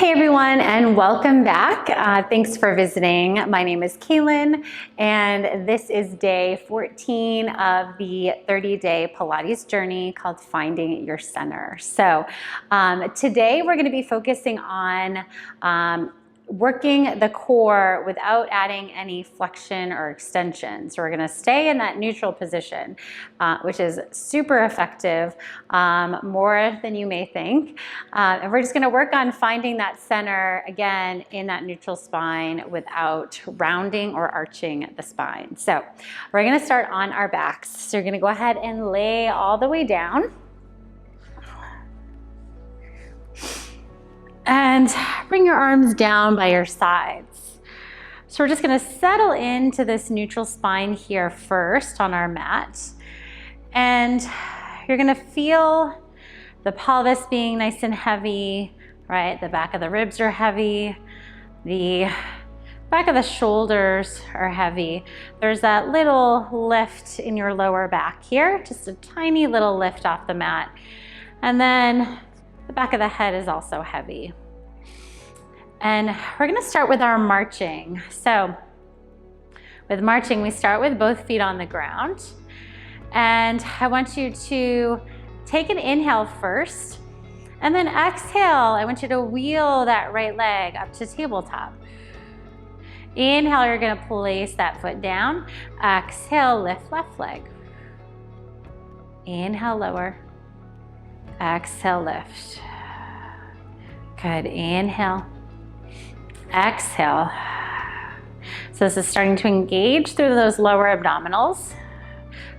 Hey everyone, and welcome back. Thanks for visiting. My name is Kaylin, and this is day 14 of the 30-day Pilates journey called Finding Your Center. So today we're going to be focusing on working the core without adding any flexion or extension. So we're going to stay in that neutral position, which is super effective, more than you may think. And we're just going to work on finding that center again in that neutral spine without rounding or arching the spine. So we're going to start on our backs. So you're going to go ahead and lay all the way down. And bring your arms down by your sides. So we're just going to settle into this neutral spine here first on our mat. And you're going to feel the pelvis being nice and heavy, right? The back of the ribs are heavy. The back of the shoulders are heavy. There's that little lift in your lower back here, just a tiny little lift off the mat. And then the back of the head is also heavy. And we're going to start with our marching. So with marching, we start with both feet on the ground. And I want you to take an inhale first, and then exhale. I want you to wheel that right leg up to tabletop. Inhale, you're going to place that foot down. Exhale, lift left leg. Inhale, lower. Exhale, lift. Good. Inhale. Exhale. So this is starting to engage through those lower abdominals.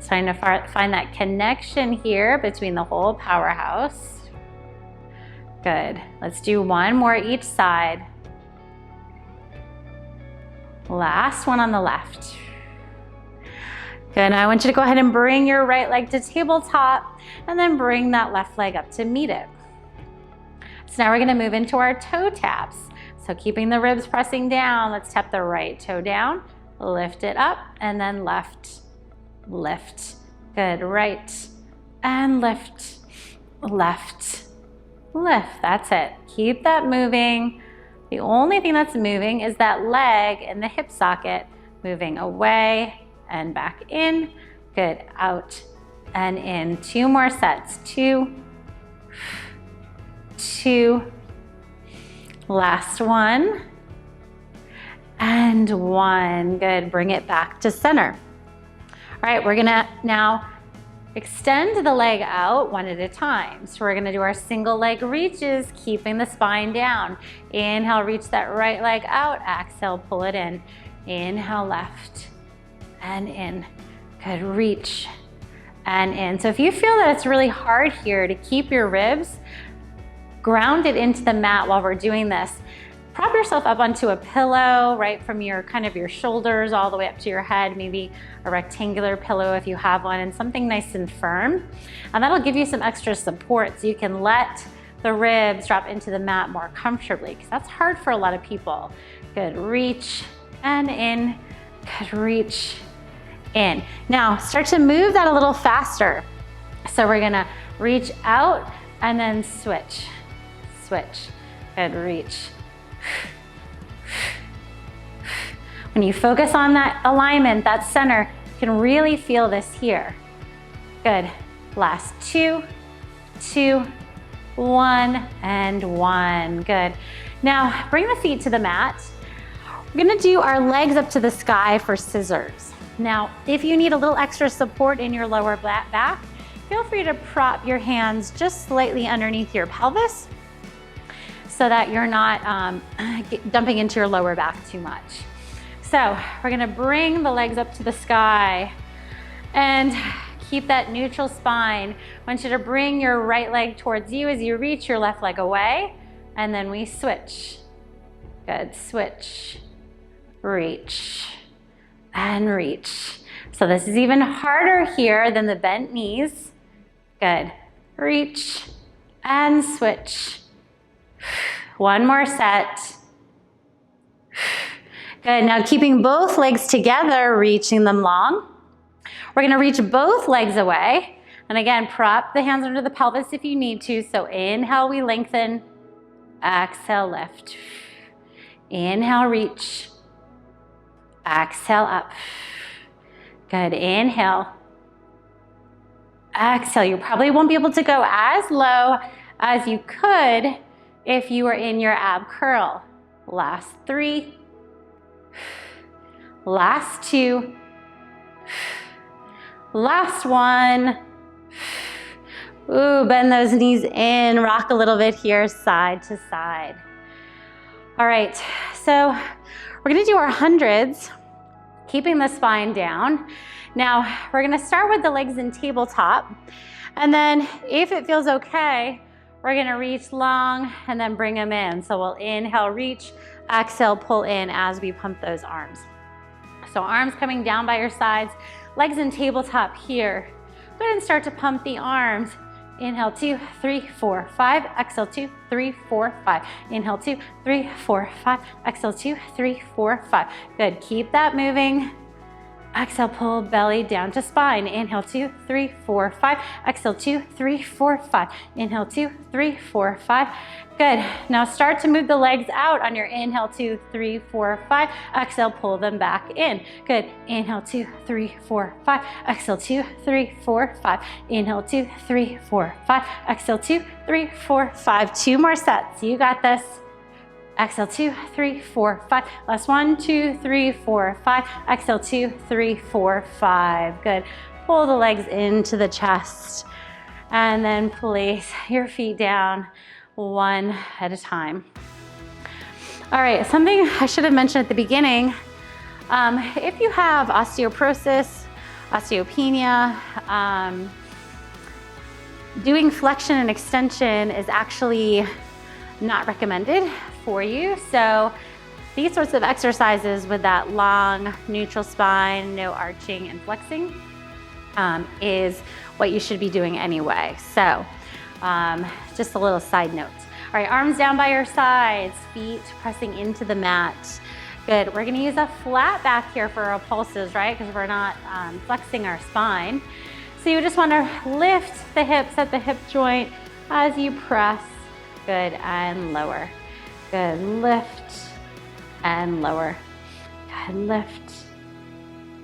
Starting to find that connection here between the whole powerhouse. Good. Let's do one more each side. Last one on the left. Good. Now I want you to go ahead and bring your right leg to tabletop and then bring that left leg up to meet it. So now we're going to move into our toe taps. So keeping the ribs pressing down, let's tap the right toe down, lift it up, and then left, lift. Good. Right and lift, left, lift. That's it. Keep that moving. The only thing that's moving is that leg in the hip socket, moving away and back in. Good. Out and in. Two more sets. Two. Last one. And one. Good. Bring it back to center. All right, we're gonna now extend the leg out one at a time. So we're gonna do our single leg reaches, keeping the spine down. Inhale, reach that right leg out. Exhale, pull it in. Inhale, left and in. Good. Reach and in. So if you feel that it's really hard here to keep your ribs grounded into the mat while we're doing this, prop yourself up onto a pillow, right from your kind of your shoulders all the way up to your head, maybe a rectangular pillow if you have one, and something nice and firm. And that'll give you some extra support so you can let the ribs drop into the mat more comfortably, because that's hard for a lot of people. Good. Reach and in. Good. Reach in. Now start to move that a little faster. So we're gonna reach out and then switch. Switch. Good. Reach. When you focus on that alignment, that center, you can really feel this here. Good. Last two, one, and one. Good. Now bring the feet to the mat. We're gonna do our legs up to the sky for scissors. Now, if you need a little extra support in your lower back, feel free to prop your hands just slightly underneath your pelvis so that you're not dumping into your lower back too much. So we're gonna bring the legs up to the sky and keep that neutral spine. I want you to bring your right leg towards you as you reach your left leg away, and then we switch. Good. Switch, reach, and reach. So this is even harder here than the bent knees. Good. Reach and switch. One more set. Good. Now keeping both legs together, reaching them long. We're going to reach both legs away. And again, prop the hands under the pelvis if you need to. So inhale, we lengthen. Exhale, lift. Inhale, reach. Exhale, up. Good, inhale. Exhale, you probably won't be able to go as low as you could if you were in your ab curl. Last 3. Last 2. Last 1. Ooh, bend those knees in, rock a little bit here, side to side. All right, so we're gonna do our hundreds, keeping the spine down. Now, we're gonna start with the legs in tabletop, and then if it feels okay, we're gonna reach long and then bring them in. So we'll inhale, reach, exhale, pull in as we pump those arms. So arms coming down by your sides, legs in tabletop here. Go ahead and start to pump the arms. Inhale, 2, 3, 4, 5. Exhale, 2, 3, 4, 5. Inhale, 2, 3, 4, 5. Exhale, 2, 3, 4, 5. Good, keep that moving. Exhale, pull belly down to spine. Inhale, 2, 3, 4, 5. Exhale, 2, 3, 4, 5. Inhale, 2, 3, 4, 5. Good. Now start to move the legs out on your inhale, 2, 3, 4, 5. Exhale, pull them back in. Good. Inhale, 2, 3, 4, 5. Exhale, 2, 3, 4, 5. Inhale, 2, 3, 4, 5. Exhale, 2, 3, 4, 5. 2 more sets. You got this. Exhale, 2, 3, 4, 5. Last 1, 2, 3, 4, 5. Exhale, 2, 3, 4, 5. Good. Pull the legs into the chest and then place your feet down one at a time. All right, something I should have mentioned at the beginning. If you have osteoporosis, osteopenia, doing flexion and extension is actually not recommended for you. So these sorts of exercises with that long neutral spine, no arching and flexing, is what you should be doing anyway. So just a little side note. All right, arms down by your sides, feet pressing into the mat. Good, we're gonna use a flat back here for our pulses, right? Because we're not flexing our spine. So you just wanna lift the hips at the hip joint as you press. Good, and lower. Good, lift and lower. Good, lift,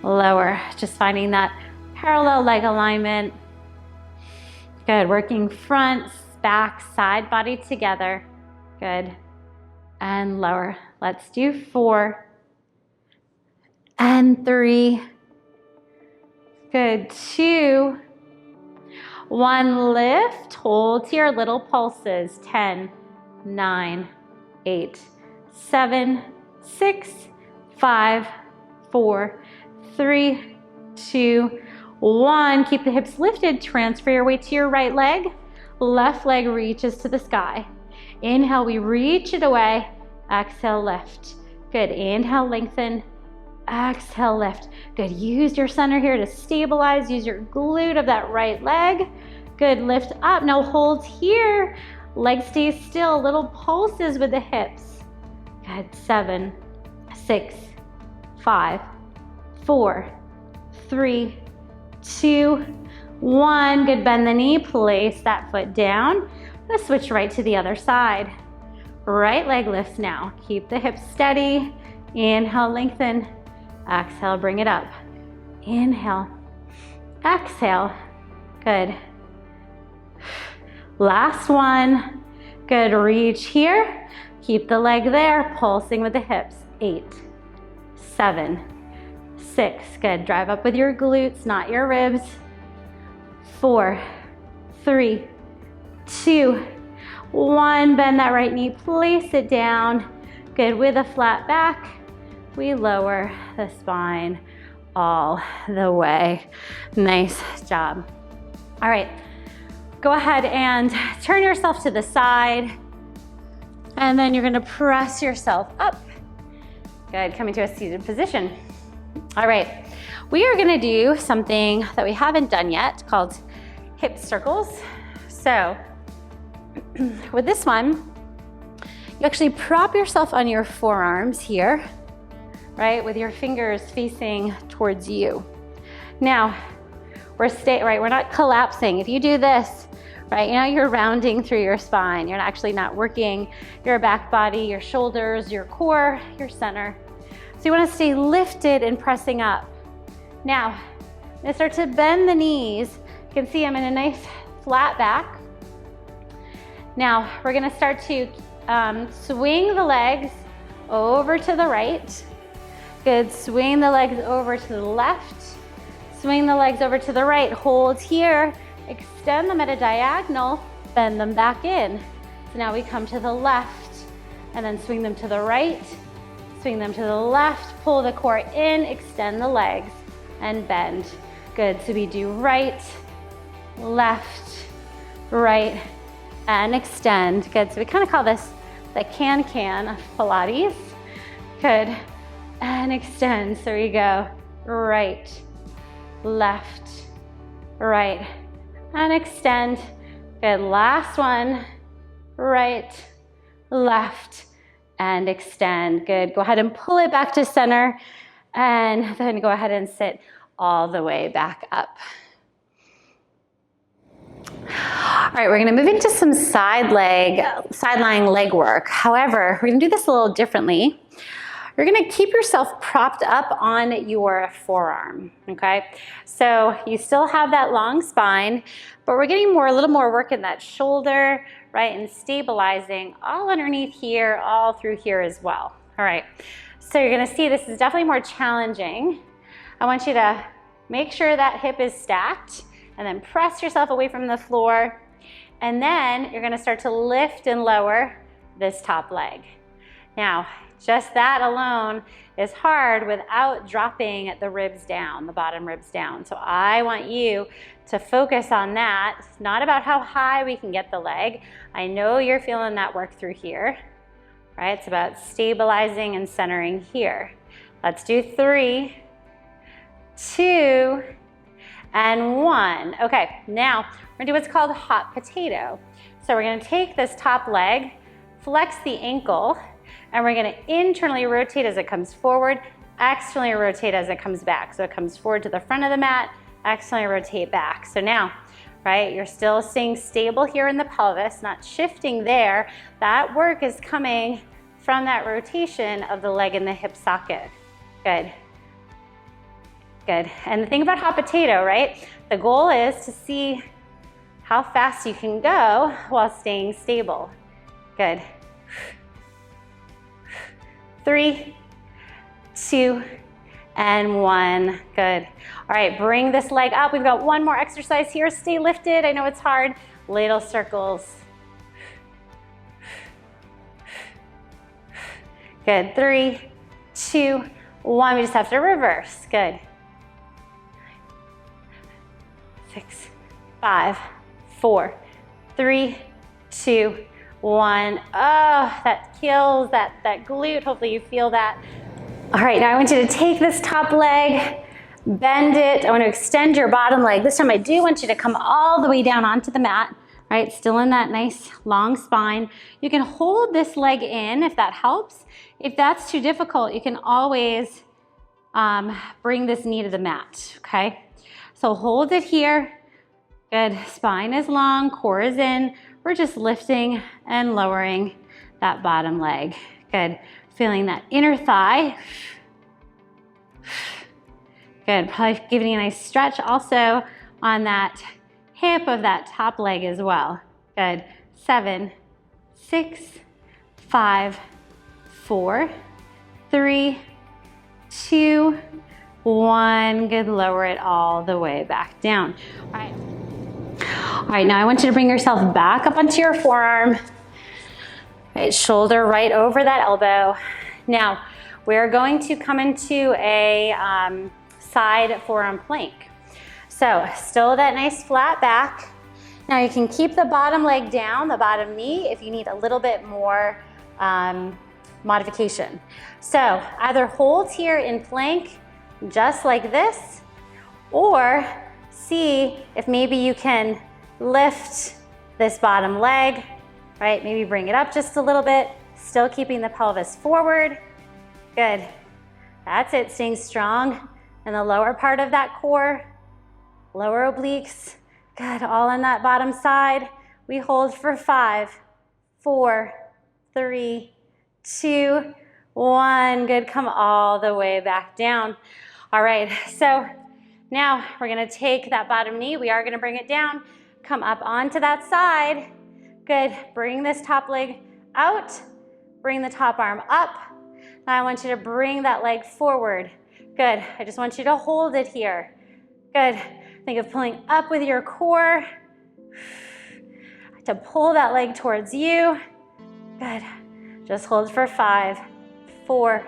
lower. Just finding that parallel leg alignment. Good, working front, back, side, body together. Good, and lower. Let's do 4 and 3. Good, 2. 1, lift, hold to your little pulses. 10, 9, 8, 7, 6, 5, 4, 3, 2, 1. Keep the hips lifted. Transfer your weight to your right leg. Left leg reaches to the sky. Inhale, we reach it away. Exhale, lift. Good. Inhale, lengthen. Exhale, lift. Good. Use your center here to stabilize. Use your glute of that right leg. Good. Lift up. Now hold here. Leg stays still. Little pulses with the hips. Good. 7, 6, 5, 4, 3, 2, 1. Good. Bend the knee. Place that foot down. Let's switch right to the other side. Right leg lifts now. Keep the hips steady. Inhale, lengthen. Exhale, bring it up. Inhale. Exhale. Good. Last one. Good. Reach here. Keep the leg there. Pulsing with the hips. 8, 7, 6. Good. Drive up with your glutes, not your ribs. 4, 3, 2, 1. Bend that right knee. Place it down. Good. With a flat back, we lower the spine all the way. Nice job. All right. Go ahead and turn yourself to the side. And then you're gonna press yourself up. Good, coming to a seated position. All right, we are gonna do something that we haven't done yet called hip circles. So with this one, you actually prop yourself on your forearms here, right, with your fingers facing towards you. Now, we're not collapsing. If you do this, right? You know, you're rounding through your spine. You're actually not working your back body, your shoulders, your core, your center. So you want to stay lifted and pressing up. Now, I'm going to start to bend the knees. You can see I'm in a nice flat back. Now, we're going to start to swing the legs over to the right. Good. Swing the legs over to the left. Swing the legs over to the right. Hold here. Extend them at a diagonal. Bend them back in. So now we come to the left and then swing them to the right. Swing them to the left. Pull the core in. Extend the legs and bend. Good. So we do right, left, right, and extend. Good. So we kind of call this the can-can of Pilates. Good. And extend. So we go right, left, right, and extend. Good. Last one. Right, left, and extend. Good. Go ahead and pull it back to center. And then go ahead and sit all the way back up. All right, we're gonna move into some sideline leg work. However, we're gonna do this a little differently. You're gonna keep yourself propped up on your forearm, okay? So you still have that long spine, but we're getting a little more work in that shoulder, right? And stabilizing all underneath here, all through here as well. All right, so you're gonna see this is definitely more challenging. I want you to make sure that hip is stacked and then press yourself away from the floor. And then you're gonna start to lift and lower this top leg. Now, just that alone is hard without dropping the ribs down, the bottom ribs down. So I want you to focus on that. It's not about how high we can get the leg. I know you're feeling that work through here, right? It's about stabilizing and centering here. Let's do 3, 2, and 1. Okay, now we're gonna do what's called hot potato. So we're gonna take this top leg, flex the ankle, and we're gonna internally rotate as it comes forward, externally rotate as it comes back. So it comes forward to the front of the mat, externally rotate back. So now, right, you're still staying stable here in the pelvis, not shifting there. That work is coming from that rotation of the leg and the hip socket. Good. Good. And the thing about hot potato, right? The goal is to see how fast you can go while staying stable. Good. 3, 2, and 1. Good. All right, bring this leg up. We've got one more exercise here. Stay lifted. I know it's hard. Little circles. Good. 3, 2, 1. We just have to reverse. Good. 6, 5, 4, 3, 2, 1. Oh, that kills that glute. Hopefully you feel that. All right, now I want you to take this top leg, bend it. I want to extend your bottom leg. This time I do want you to come all the way down onto the mat, right? Still in that nice long spine. You can hold this leg in if that helps. If that's too difficult, you can always bring this knee to the mat, okay? So hold it here. Good. Spine is long, core is in. We're just lifting and lowering that bottom leg. Good. Feeling that inner thigh. Good. Probably giving you a nice stretch also on that hip of that top leg as well. Good. 7, 6, 5, 4, 3, 2, 1. Good. Lower it all the way back down. All right. All right, now I want you to bring yourself back up onto your forearm. Right, shoulder right over that elbow. Now, we're going to come into a side forearm plank. So, still that nice flat back. Now you can keep the bottom leg down, the bottom knee, if you need a little bit more modification. So, either hold here in plank, just like this, or see if maybe you can lift this bottom leg, right? Maybe bring it up just a little bit, still keeping the pelvis forward. Good. That's it, staying strong in the lower part of that core, lower obliques. Good, all on that bottom side. We hold for 5, 4, 3, 2, 1. Good, come all the way back down. All right, so now we're gonna take that bottom knee, we are gonna bring it down, come up onto that side. Good, bring this top leg out, bring the top arm up. Now I want you to bring that leg forward. Good, I just want you to hold it here. Good, think of pulling up with your core to pull that leg towards you. Good, just hold for 5, 4,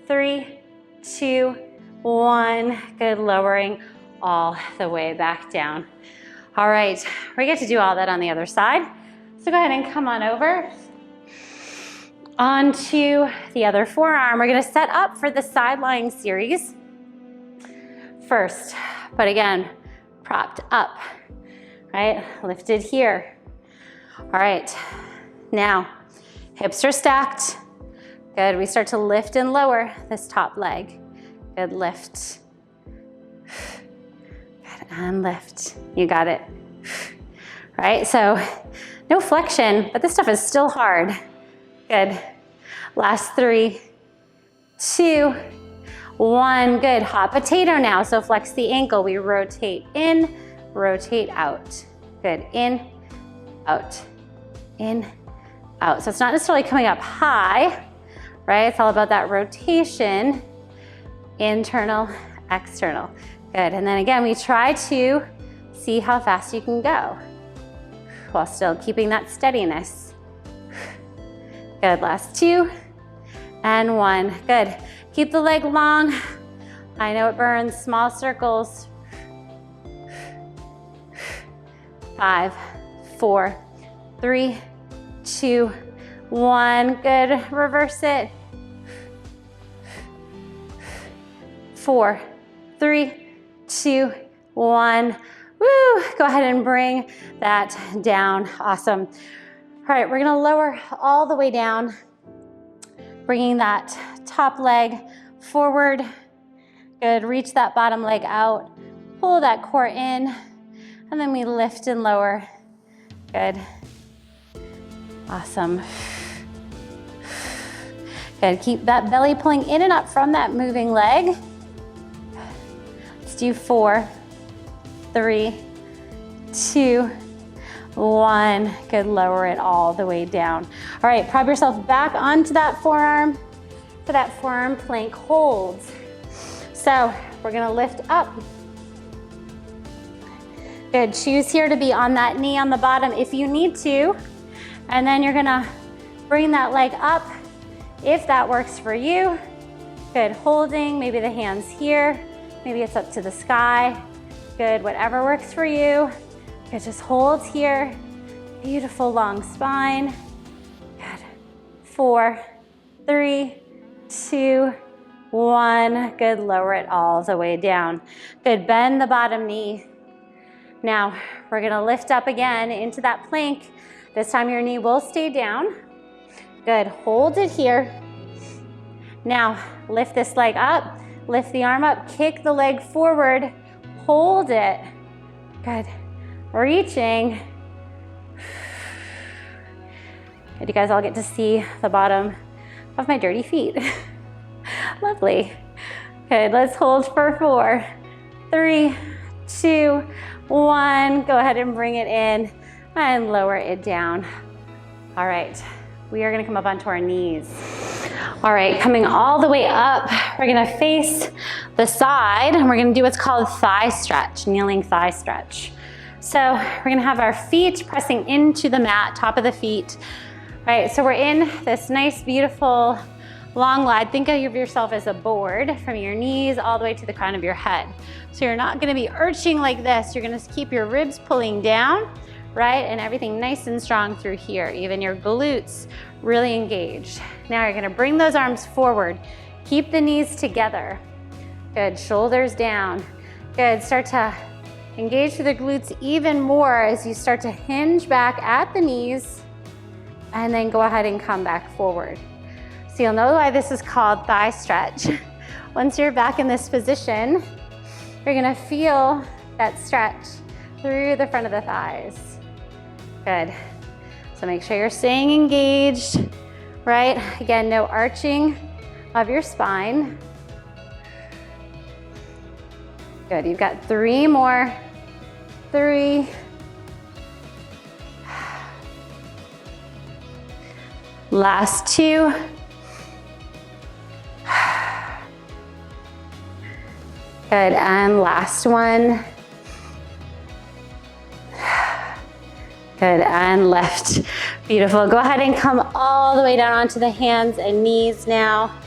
3, 2, 1. Good, lowering all the way back down. All right, we get to do all that on the other side. So go ahead and come on over onto the other forearm. We're gonna set up for the Sideline Series first, but again, propped up, right? Lifted here. All right, now hips are stacked. Good, we start to lift and lower this top leg. Good, lift. Good, and lift. You got it. Right, so no flexion, but this stuff is still hard. Good. Last 3, 2, 1. Good, hot potato now. So flex the ankle. We rotate in, rotate out. Good, in, out, in, out. So it's not necessarily coming up high, right? It's all about that rotation, internal, external. Good, and then again, we try to see how fast you can go while still keeping that steadiness. Good, last 2 and 1. Good, keep the leg long. I know it burns, small circles. 5, 4, 3, 2, 1. Good, reverse it. 4, 3, 2, 1. Woo, go ahead and bring that down. Awesome. All right, we're gonna lower all the way down, bringing that top leg forward. Good, reach that bottom leg out, pull that core in, and then we lift and lower. Good. Awesome. Good, keep that belly pulling in and up from that moving leg. Let's do 4, 3, 2, 1. Good, lower it all the way down. All right, prop yourself back onto that forearm for that forearm plank holds. So we're gonna lift up. Good, choose here to be on that knee on the bottom if you need to. And then you're gonna bring that leg up if that works for you. Good, holding, maybe the hands here, maybe it's up to the sky. Good, whatever works for you. Good, just hold here. Beautiful long spine. Good, 4, 3, 2, 1. Good, lower it all the way down. Good, bend the bottom knee. Now, we're gonna lift up again into that plank. This time your knee will stay down. Good, hold it here. Now, lift this leg up, lift the arm up, kick the leg forward, hold it. Good, reaching. Good, you guys all get to see the bottom of my dirty feet. Lovely. Good, let's hold for 4, 3, 2, 1. Go ahead and bring it in and lower it down. All right, we are gonna come up onto our knees. All right, coming all the way up, we're gonna face the side and we're gonna do what's called thigh stretch, kneeling thigh stretch. So we're gonna have our feet pressing into the mat, top of the feet. All right, so we're in this nice, beautiful, long glide. Think of yourself as a board from your knees all the way to the crown of your head. So you're not gonna be arching like this. You're gonna keep your ribs pulling down, right? And everything nice and strong through here. Even your glutes really engaged. Now you're gonna bring those arms forward. Keep the knees together. Good, shoulders down. Good, start to engage through the glutes even more as you start to hinge back at the knees and then go ahead and come back forward. So you'll know why this is called thigh stretch. Once you're back in this position, you're gonna feel that stretch through the front of the thighs. Good. So make sure you're staying engaged, right? Again, no arching of your spine. Good, you've got 3 more. 3. Last 2. Good, and last 1. Good, and lift. Beautiful. Go ahead and come all the way down onto the hands and knees now.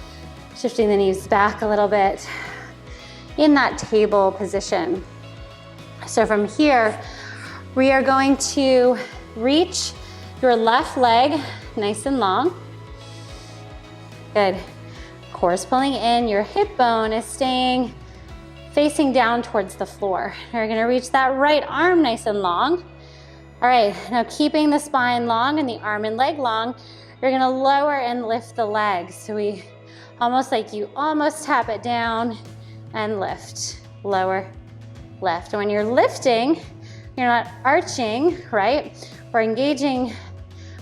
Shifting the knees back a little bit in that table position. So from here, we are going to reach your left leg nice and long. Good. Core is pulling in, your hip bone is staying facing down towards the floor. You're gonna reach that right arm nice and long. All right, now keeping the spine long and the arm and leg long, you're gonna lower and lift the legs. So we almost like you almost tap it down and lift, lower, lift. And when you're lifting, you're not arching, right? We're engaging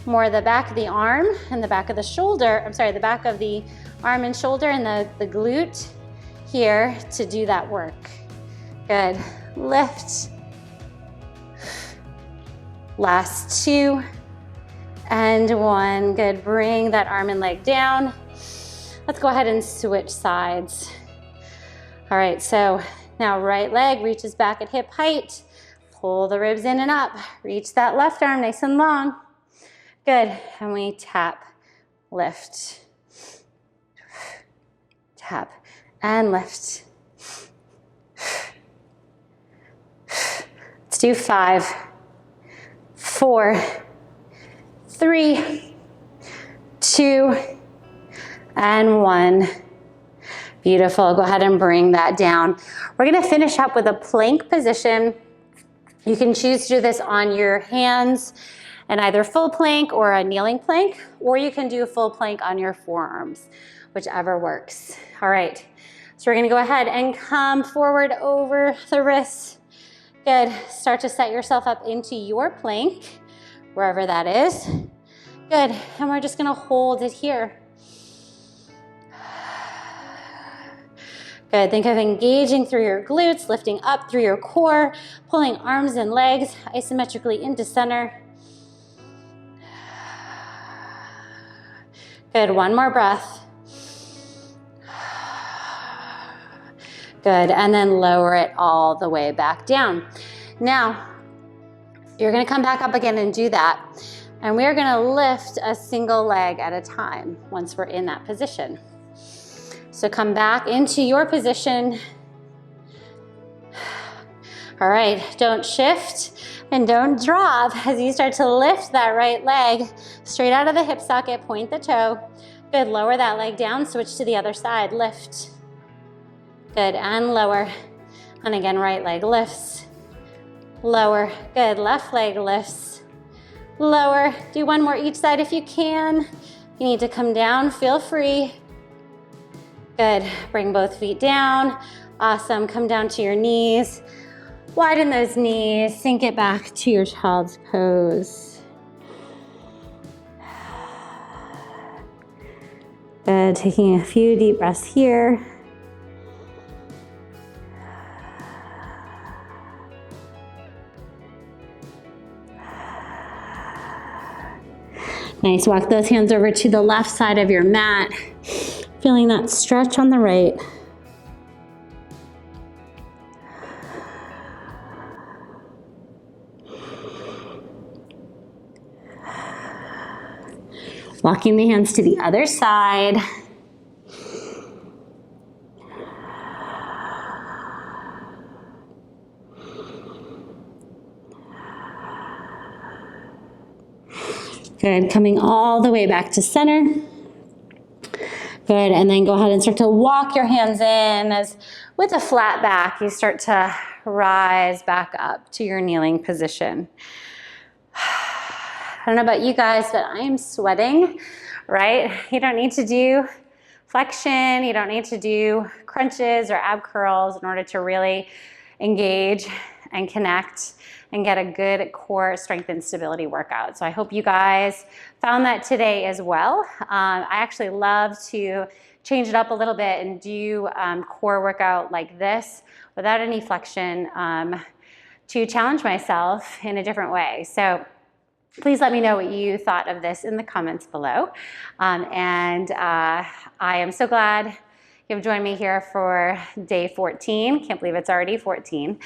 more the back of the arm and the back of the shoulder, the back of the arm and shoulder and the glute here to do that work. Good, lift. Last 2 and 1. Good, bring that arm and leg down. Let's go ahead and switch sides. All right, so now right leg reaches back at hip height. Pull the ribs in and up. Reach that left arm nice and long. Good, and we tap, lift. Tap and lift. Let's do 5, 4, 3, 2, and 1. Beautiful. Go ahead and bring that down. We're going to finish up with a plank position. You can choose to do this on your hands and either full plank or a kneeling plank, or you can do a full plank on your forearms, whichever works. All right. So we're going to go ahead and come forward over the wrists. Good. Start to set yourself up into your plank, wherever that is. Good. And we're just going to hold it here. Good. Think of engaging through your glutes, lifting up through your core, pulling arms and legs isometrically into center. Good. One more breath. Good. And then lower it all the way back down. Now, you're going to come back up again and do that. And we're going to lift a single leg at a time once we're in that position. So come back into your position. All right, don't shift and don't drop as you start to lift that right leg straight out of the hip socket, point the toe. Good, lower that leg down, switch to the other side, lift. Good, and lower. And again, right leg lifts, lower. Good, left leg lifts, lower. Do one more each side if you can. You need to come down, feel free. Good, bring both feet down. Awesome, come down to your knees. Widen those knees, sink it back to your child's pose. Good, taking a few deep breaths here. Nice, walk those hands over to the left side of your mat. Feeling that stretch on the right. Walking the hands to the other side. Good, coming all the way back to center. Good, and then go ahead and start to walk your hands in as with a flat back, you start to rise back up to your kneeling position. I don't know about you guys, but I am sweating, right? You don't need to do flexion, you don't need to do crunches or ab curls in order to really engage and connect and get a good core strength and stability workout. So I hope you guys found that today as well. I actually love to change it up a little bit and do core workout like this without any flexion to challenge myself in a different way. So please let me know what you thought of this in the comments below. I am so glad you've joined me here for day 14. Can't believe it's already 14.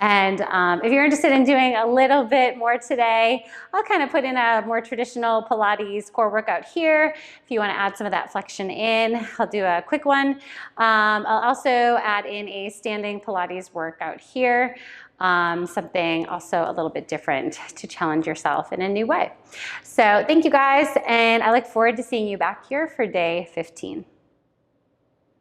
And if you're interested in doing a little bit more today, I'll kind of put in a more traditional Pilates core workout here. If you want to add some of that flexion in, I'll do a quick one. I'll also add in a standing Pilates workout here. Something also a little bit different to challenge yourself in a new way. So thank you guys, and I look forward to seeing you back here for day 15.